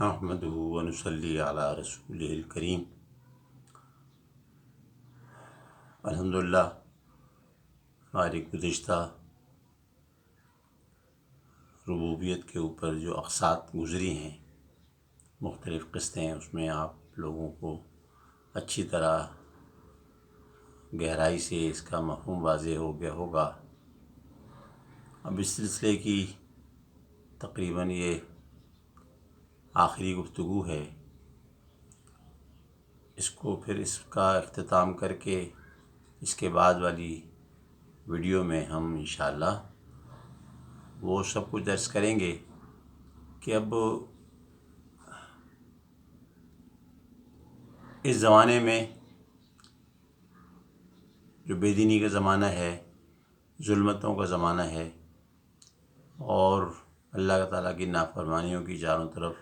نحمده ونصلی علی رسولہ الکریم۔ الحمدللہ ہماری گزشتہ ربوبیت کے اوپر جو اقساط گزری ہیں، مختلف قسطیں، اس میں آپ لوگوں کو اچھی طرح گہرائی سے اس کا مفہوم واضح ہو گیا ہوگا۔ اب اس سلسلے کی تقریباً یہ آخری گفتگو ہے۔ اس کو پھر اس کا اختتام کر کے اس کے بعد والی ویڈیو میں ہم انشاءاللہ وہ سب کچھ درس کریں گے کہ اب اس زمانے میں جو بے دینی کا زمانہ ہے، ظلمتوں کا زمانہ ہے، اور اللہ تعالیٰ کی نافرمانیوں کی چاروں طرف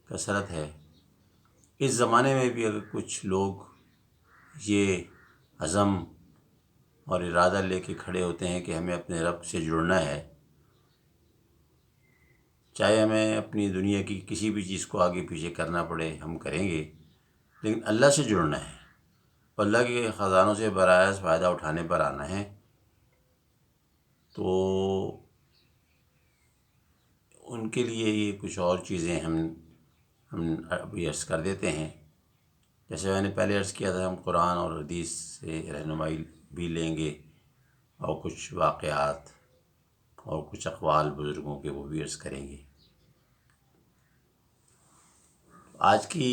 کثرت ہے، اس زمانے میں بھی اگر کچھ لوگ یہ عزم اور ارادہ لے کے کھڑے ہوتے ہیں کہ ہمیں اپنے رب سے جڑنا ہے، چاہے ہمیں اپنی دنیا کی کسی بھی چیز کو آگے پیچھے کرنا پڑے ہم کریں گے، لیکن اللہ سے جڑنا ہے، اللہ کے خزانوں سے براہ راست فائدہ اٹھانے پر آنا ہے، تو ان کے لیے یہ کچھ اور چیزیں ہم ابھی عرض کر دیتے ہیں۔ جیسے میں نے پہلے عرض کیا تھا، ہم قرآن اور حدیث سے رہنمائی بھی لیں گے، اور کچھ واقعات اور کچھ اقوال بزرگوں کے وہ بھی عرض کریں گے۔ آج کی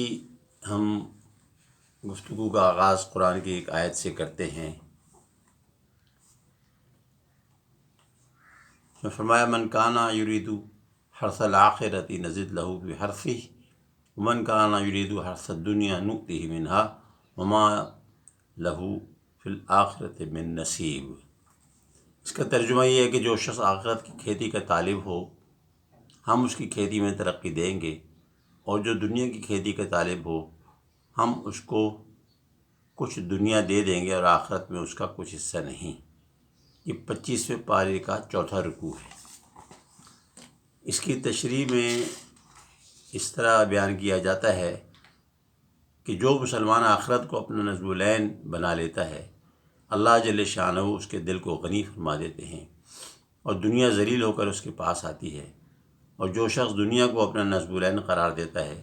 ہم گفتگو کا آغاز قرآن کی ایک آیت سے کرتے ہیں۔ میں فرمایا من کانا یرید حرث الآخرۃ نزد لہ بحرثہ ومن کانا یرید حرث الدنیا نؤتہ منہا وما لہ فی الآخرۃ من نصیب۔ اس کا ترجمہ یہ ہے کہ جو شخص آخرت کی کھیتی کا طالب ہو، ہم اس کی کھیتی میں ترقی دیں گے، اور جو دنیا کی کھیتی کا طالب ہو، ہم اس کو کچھ دنیا دے دیں گے اور آخرت میں اس کا کچھ حصہ نہیں۔ یہ 25ویں پارے کا چوتھا رکوع ہے۔ اس کی تشریح میں اس طرح بیان کیا جاتا ہے کہ جو مسلمان آخرت کو اپنا نصب العین بنا لیتا ہے، اللہ جل شانہ اس کے دل کو غنی فرما دیتے ہیں، اور دنیا ذلیل ہو کر اس کے پاس آتی ہے، اور جو شخص دنیا کو اپنا نصب العین قرار دیتا ہے،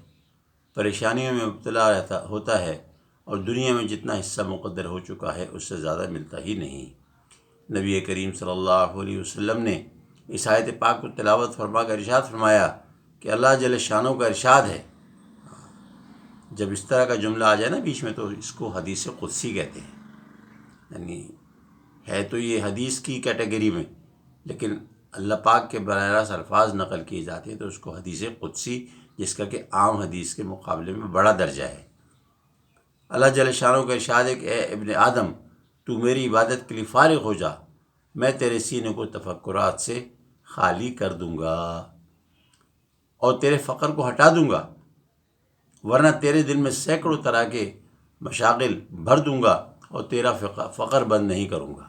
پریشانیوں میں مبتلا ہوتا ہے، اور دنیا میں جتنا حصہ مقدر ہو چکا ہے اس سے زیادہ ملتا ہی نہیں۔ نبی کریم صلی اللہ علیہ وسلم نے اس آیت پاک کو تلاوت فرما کر ارشاد فرمایا کہ اللہ جل شانہ کا ارشاد ہے، جب اس طرح کا جملہ آ جائے نا بیچ میں، تو اس کو حدیث قدسی کہتے ہیں۔ یعنی ہے تو یہ حدیث کی کیٹیگری میں، لیکن اللہ پاک کے براہ راست الفاظ نقل کیے جاتے ہیں تو اس کو حدیث قدسی، جس کا کہ عام حدیث کے مقابلے میں بڑا درجہ ہے۔ اللہ جل شانہ کا ارشاد ہے کہ اے ابن آدم، تو میری عبادت کے لیے فارغ ہو جا، میں تیرے سینے کو تفکرات سے خالی کر دوں گا اور تیرے فقر کو ہٹا دوں گا، ورنہ تیرے دل میں سینکڑوں طرح کے مشاغل بھر دوں گا اور تیرا فقر بند نہیں کروں گا۔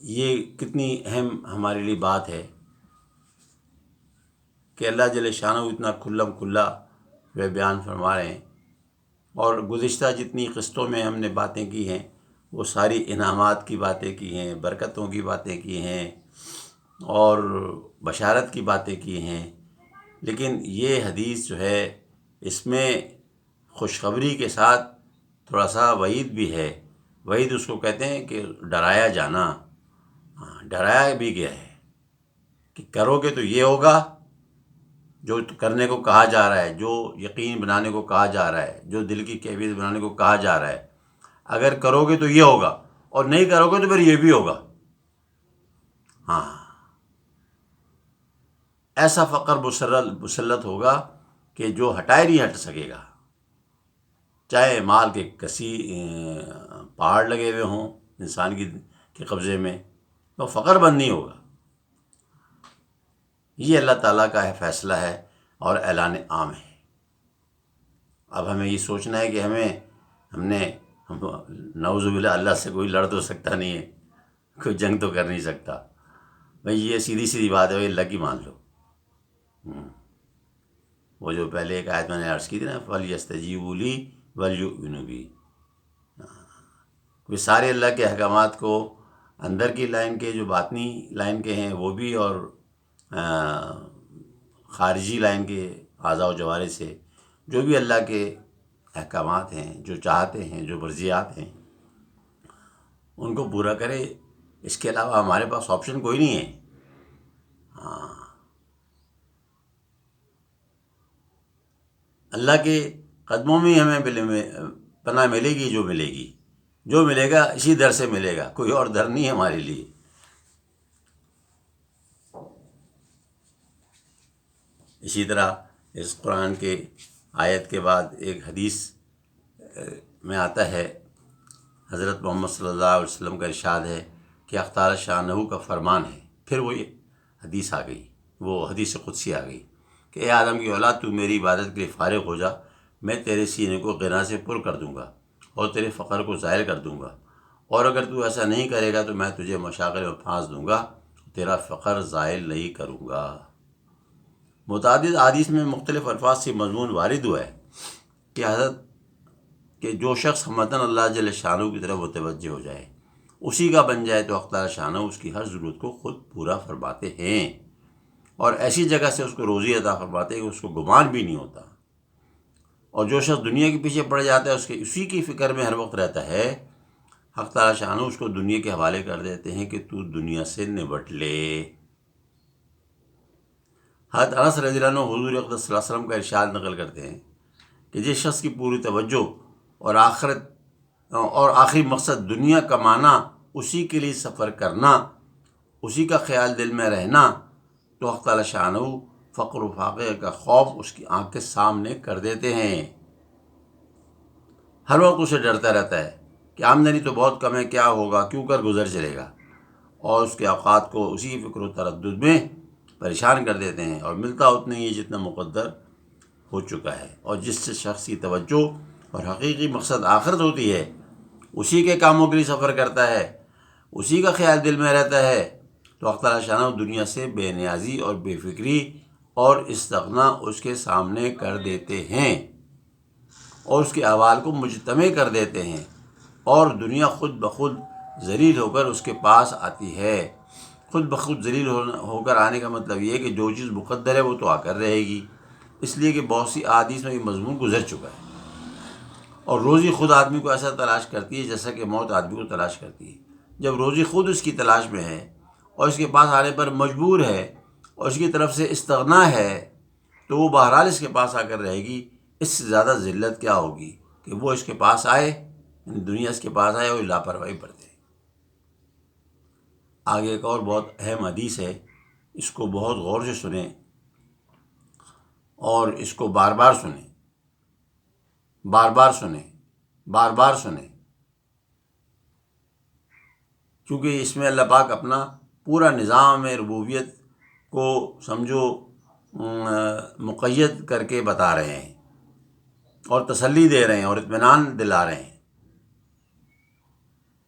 یہ کتنی اہم ہمارے لیے بات ہے کہ اللہ جل شانہ اتنا کھلم کھلا وہ بیان فرما رہے ہیں، اور گزشتہ جتنی قسطوں میں ہم نے باتیں کی ہیں وہ ساری انعامات کی باتیں کی ہیں، برکتوں کی باتیں کی ہیں، اور بشارت کی باتیں کی ہیں، لیکن یہ حدیث جو ہے اس میں خوشخبری کے ساتھ تھوڑا سا وعید بھی ہے۔ وعید اس کو کہتے ہیں کہ ڈرایا جانا، ڈرایا بھی گیا ہے کہ کرو گے تو یہ ہوگا جو کرنے کو کہا جا رہا ہے، جو یقین بنانے کو کہا جا رہا ہے، جو دل کی کیفیت بنانے کو کہا جا رہا ہے، اگر کرو گے تو یہ ہوگا، اور نہیں کرو گے تو پھر یہ بھی ہوگا۔ ہاں، ایسا فقر مسلط ہوگا کہ جو ہٹائے نہیں ہٹ سکے گا، چاہے مال کے پہاڑ لگے ہوئے ہوں انسان کے قبضے میں، تو فقر بند نہیں ہوگا۔ یہ اللہ تعالیٰ کا ہے فیصلہ ہے اور اعلان عام ہے۔ اب ہمیں یہ سوچنا ہے کہ ہم نے نعوذ باللہ اللہ سے کوئی لڑ تو سکتا نہیں ہے، کوئی جنگ تو کر نہیں سکتا، بھائی یہ سیدھی سیدھی بات ہے، بھائی اللہ کی مان لو۔ وہ جو پہلے ایک آیت میں نے عرض کی تھی نا، فَلْيَسْتَجِيبُوا لِي وَلْيُؤْمِنُوا بِي، وہ سارے اللہ کے احکامات کو، اندر کی لائن کے جو باطنی لائن کے ہیں وہ بھی، اور خارجی لائن کے اعضاء و جوارح سے جو بھی اللہ کے احکامات ہیں، جو چاہتے ہیں، جو مرضیات ہیں، ان کو پورا کرے۔ اس کے علاوہ ہمارے پاس آپشن کوئی نہیں ہے۔ اللہ کے قدموں میں ہی ہمیں پناہ ملے گی، جو ملے گی، جو ملے گا اسی در سے ملے گا، کوئی اور در نہیں ہے ہمارے لیے۔ اسی طرح اس قرآن کے آیت کے بعد ایک حدیث میں آتا ہے، حضرت محمد صلی اللہ علیہ وسلم کا ارشاد ہے کہ اختار شانہ کا فرمان ہے، پھر وہ حدیث آ گئی، وہ حدیث قدسی آ گئی کہ اے آدم کی اولاد، تو میری عبادت کے لیے فارغ ہو جا، میں تیرے سینے کو غنا سے پر کر دوں گا اور تیرے فقر کو ظاہر کر دوں گا، اور اگر تو ایسا نہیں کرے گا تو میں تجھے مشاغل میں پھانس دوں گا، تیرا فقر ظاہر نہیں کروں گا۔ متعدد احادیث میں مختلف الفاظ سے مضمون وارد ہوا ہے کہ حضرت کہ جو شخص ہمتاً اللہ جل شانہ کی طرف متوجہ ہو جائے، اسی کا بن جائے، تو اختار شانہ اس کی ہر ضرورت کو خود پورا فرماتے ہیں، اور ایسی جگہ سے اس کو روزی عطا فرماتے ہیں کہ اس کو گمان بھی نہیں ہوتا۔ اور جو شخص دنیا کے پیچھے پڑ جاتا ہے، اسی کی فکر میں ہر وقت رہتا ہے، حق تعالی شانہ اس کو دنیا کے حوالے کر دیتے ہیں کہ تو دنیا سے نبٹ لے۔ حضرت انس رضی اللہ عنہ حضور اقدس صلی اللہ علیہ وسلم کا ارشاد نقل کرتے ہیں کہ جس شخص کی پوری توجہ اور آخری مقصد دنیا کمانا، اسی کے لیے سفر کرنا، اسی کا خیال دل میں رہنا، تو حق تعالی شانہ فقر و فاقے کا خوف اس کی آنکھ کے سامنے کر دیتے ہیں۔ ہر وقت اسے ڈرتا رہتا ہے کہ آمدنی تو بہت کم ہے، کیا ہوگا، کیوں کر گزر چلے گا، اور اس کے اوقات کو اسی فکر و تردد میں پریشان کر دیتے ہیں، اور ملتا اتنا ہی جتنا مقدر ہو چکا ہے۔ اور جس سے شخص کی توجہ اور حقیقی مقصد آخرت ہوتی ہے، اسی کے کاموں کے لیے سفر کرتا ہے، اسی کا خیال دل میں رہتا ہے، تو اللہ تعالی شانہ دنیا سے بے نیازی اور بے فکری اور استغنا اس کے سامنے کر دیتے ہیں، اور اس کے احوال کو مجتمع کر دیتے ہیں، اور دنیا خود بخود ذلیل ہو کر اس کے پاس آتی ہے۔ خود بخود ذلیل ہو کر آنے کا مطلب یہ ہے کہ جو چیز مقدر ہے وہ تو آ کر رہے گی، اس لیے کہ بہت سی احادیث میں یہ مضمون گزر چکا ہے۔ اور روزی خود آدمی کو ایسا تلاش کرتی ہے جیسا کہ موت آدمی کو تلاش کرتی ہے۔ جب روزی خود اس کی تلاش میں ہے اور اس کے پاس آنے پر مجبور ہے اور اس کی طرف سے استغنا ہے، تو وہ بہرحال اس کے پاس آ کر رہے گی۔ اس سے زیادہ ذلت کیا ہوگی کہ وہ اس کے پاس آئے، یعنی دنیا اس کے پاس آئے اور لاپرواہی برتے۔ آگے ایک اور بہت اہم حدیث ہے، اس کو بہت غور سے سنیں اور اس کو بار بار سنیں، بار بار سنیں، بار بار سنیں، کیونکہ اس میں اللہ پاک اپنا پورا نظام ربوبیت کو سمجھو مقید کر کے بتا رہے ہیں، اور تسلی دے رہے ہیں اور اطمینان دلا رہے ہیں۔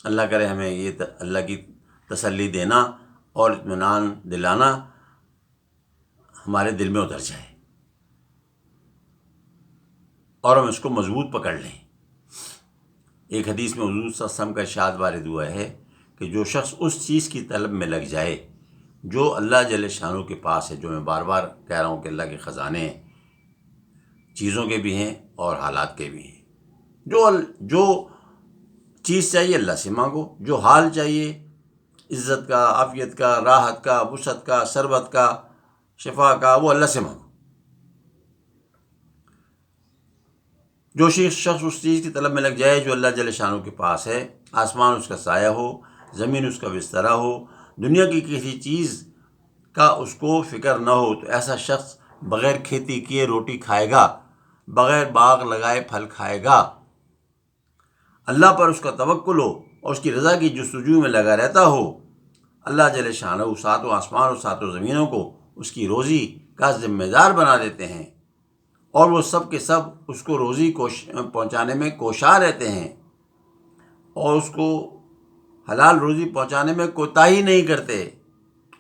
اللہ کرے ہمیں یہ اللہ کی تسلی دینا اور اطمینان دلانا ہمارے دل میں اتر جائے، اور ہم اس کو مضبوط پکڑ لیں۔ ایک حدیث میں حضور صلی اللہ علیہ وسلم کا ارشاد وارد ہوا ہے کہ جو شخص اس چیز کی طلب میں لگ جائے جو اللہ جل شانہ کے پاس ہے، جو میں بار بار کہہ رہا ہوں کہ اللہ کے خزانے چیزوں کے بھی ہیں اور حالات کے بھی ہیں، جو چیز چاہیے اللہ سے مانگو، جو حال چاہیے عزت کا، عافیت کا، راحت کا، وسعت کا، ثروت کا، شفا کا، وہ اللہ سے مانگو۔ جو شخص اس چیز کی طلب میں لگ جائے جو اللہ جل شانہ کے پاس ہے، آسمان اس کا سایہ ہو، زمین اس کا بستر ہو، دنیا کی کسی چیز کا اس کو فکر نہ ہو، تو ایسا شخص بغیر کھیتی کیے روٹی کھائے گا، بغیر باغ لگائے پھل کھائے گا۔ اللہ پر اس کا توکل ہو اور اس کی رضا کی جستجو میں لگا رہتا ہو، اللہ جل شانہ ساتوں آسمان اور ساتوں زمینوں کو اس کی روزی کا ذمہ دار بنا دیتے ہیں، اور وہ سب کے سب اس کو روزی پہنچانے میں کوشاں رہتے ہیں، اور اس کو حلال روزی پہنچانے میں کوتاہی نہیں کرتے۔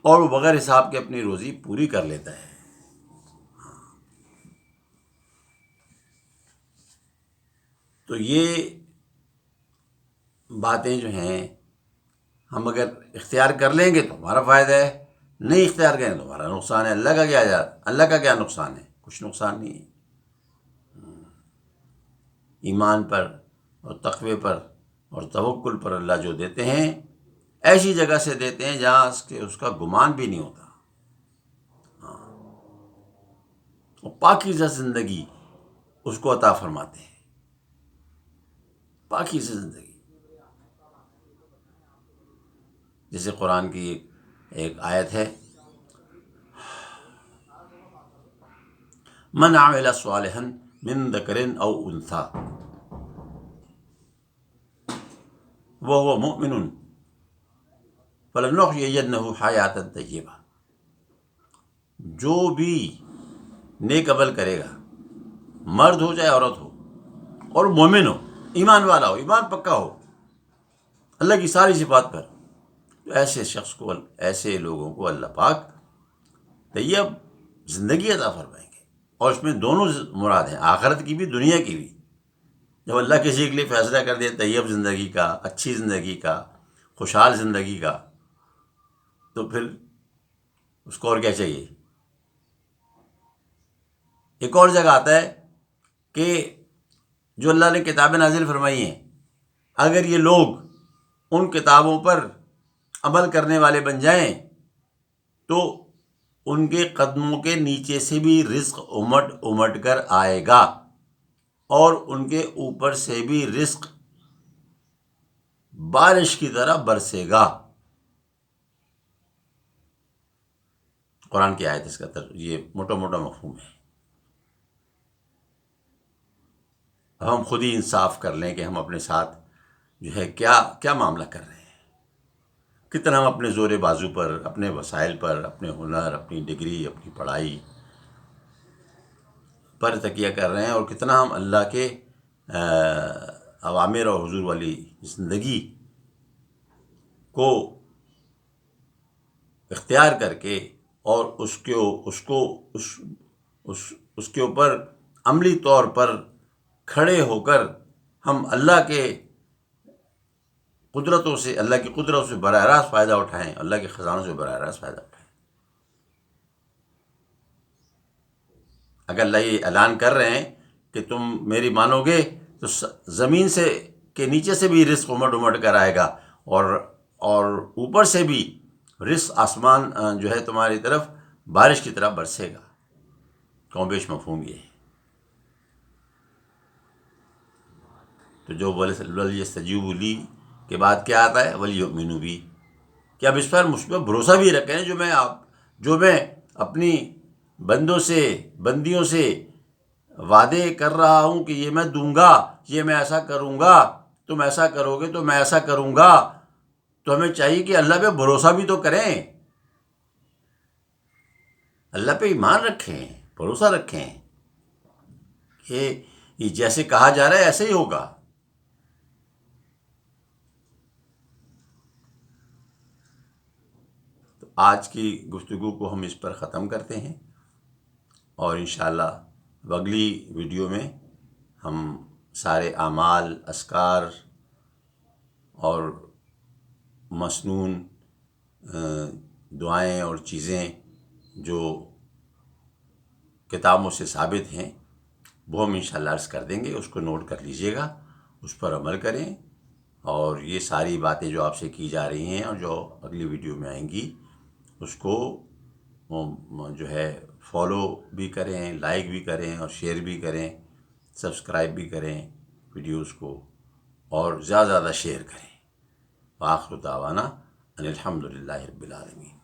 اور وہ بغیر حساب کے اپنی روزی پوری کر لیتا ہے۔ تو یہ باتیں جو ہیں ہم اگر اختیار کر لیں گے تو ہمارا فائدہ ہے، نہیں اختیار کریں تو ہمارا نقصان ہے۔ اللہ کا کیا نقصان ہے؟ کچھ نقصان نہیں ہے۔ ایمان پر اور تقوی پر اور توکل پر اللہ جو دیتے ہیں ایسی جگہ سے دیتے ہیں جہاں اس کا گمان بھی نہیں ہوتا، اور پاکیزہ زندگی اس کو عطا فرماتے ہیں، پاکیزہ زندگی۔ جیسے قرآن کی ایک آیت ہے، من عمل صالحا من ذکر او انثی وهو مؤمن فلنحیینہ حیاتا طیبہ، جو بھی نیک عمل کرے گا، مرد ہو چاہے عورت ہو، اور مومن ہو، ایمان والا ہو، ایمان پکا ہو اللہ کی ساری صفات پر، تو ایسے شخص کو، ایسے لوگوں کو اللہ پاک طیب زندگی عطا فرمائیں گے۔ اور اس میں دونوں مراد ہیں، آخرت کی بھی دنیا کی بھی۔ جب اللہ کسی کے لیے فیصلہ کر دے طیب زندگی کا، اچھی زندگی کا، خوشحال زندگی کا، تو پھر اس کو اور کیا چاہیے؟ ایک اور جگہ آتا ہے کہ جو اللہ نے کتابیں نازل فرمائی ہیں، اگر یہ لوگ ان کتابوں پر عمل کرنے والے بن جائیں تو ان کے قدموں کے نیچے سے بھی رزق امٹ امٹ کر آئے گا، اور ان کے اوپر سے بھی رزق بارش کی طرح برسے گا۔ قرآن کی آیت اس کا یہ موٹا موٹا مفہوم ہے۔ اب ہم خود ہی انصاف کر لیں کہ ہم اپنے ساتھ جو ہے کیا معاملہ کر رہے ہیں، کتنا ہم اپنے زور بازو پر، اپنے وسائل پر، اپنے ہنر، اپنی ڈگری، اپنی پڑھائی پر تکیہ کر رہے ہیں، اور کتنا ہم اللہ کے اوامر اور حضور والی زندگی کو اختیار کر کے اور اس کے اوپر عملی طور پر کھڑے ہو کر ہم اللہ کی قدرتوں سے براہ راست فائدہ اٹھائیں، اللہ کے خزانوں سے براہ راست فائدہ اٹھائیں۔ اگر اللہ یہ اعلان کر رہے ہیں کہ تم میری مانو گے تو زمین سے کے نیچے سے بھی رزق امٹ امٹ کر آئے گا، اور اوپر سے بھی رزق آسمان جو ہے تمہاری طرف بارش کی طرح برسے گا۔ کم بیش مفہوم یہ ہے۔ تو جو وَلْيَسْتَجِيبُوا لِي کے بعد کیا آتا ہے؟ وَلْيُؤْمِنُوا بِي، کہ اب اس پر مجھ پر بھروسہ بھی رکھیں، جو میں اپنی بندیوں سے وعدے کر رہا ہوں کہ یہ میں دوں گا، یہ میں ایسا کروں گا، تم ایسا کرو گے تو میں ایسا کروں گا۔ تو ہمیں چاہیے کہ اللہ پہ بھروسہ بھی تو کریں، اللہ پہ ایمان رکھیں، بھروسہ رکھیں کہ یہ جیسے کہا جا رہا ہے ایسے ہی ہوگا۔ تو آج کی گفتگو کو ہم اس پر ختم کرتے ہیں، اور انشاءاللہ اگلی ویڈیو میں ہم سارے اعمال، اذکار اور مسنون دعائیں اور چیزیں جو کتابوں سے ثابت ہیں وہ ہم انشاءاللہ عرض کر دیں گے، اس کو نوٹ کر لیجئے گا، اس پر عمل کریں، اور یہ ساری باتیں جو آپ سے کی جا رہی ہیں اور جو اگلی ویڈیو میں آئیں گی اس کو جو ہے فالو بھی کریں، لائک بھی کریں، اور شیئر بھی کریں، سبسکرائب بھی کریں ویڈیوز کو، اور زیادہ زیادہ شیئر کریں۔ وآخر دعوانا ان الحمد للہ رب العالمین۔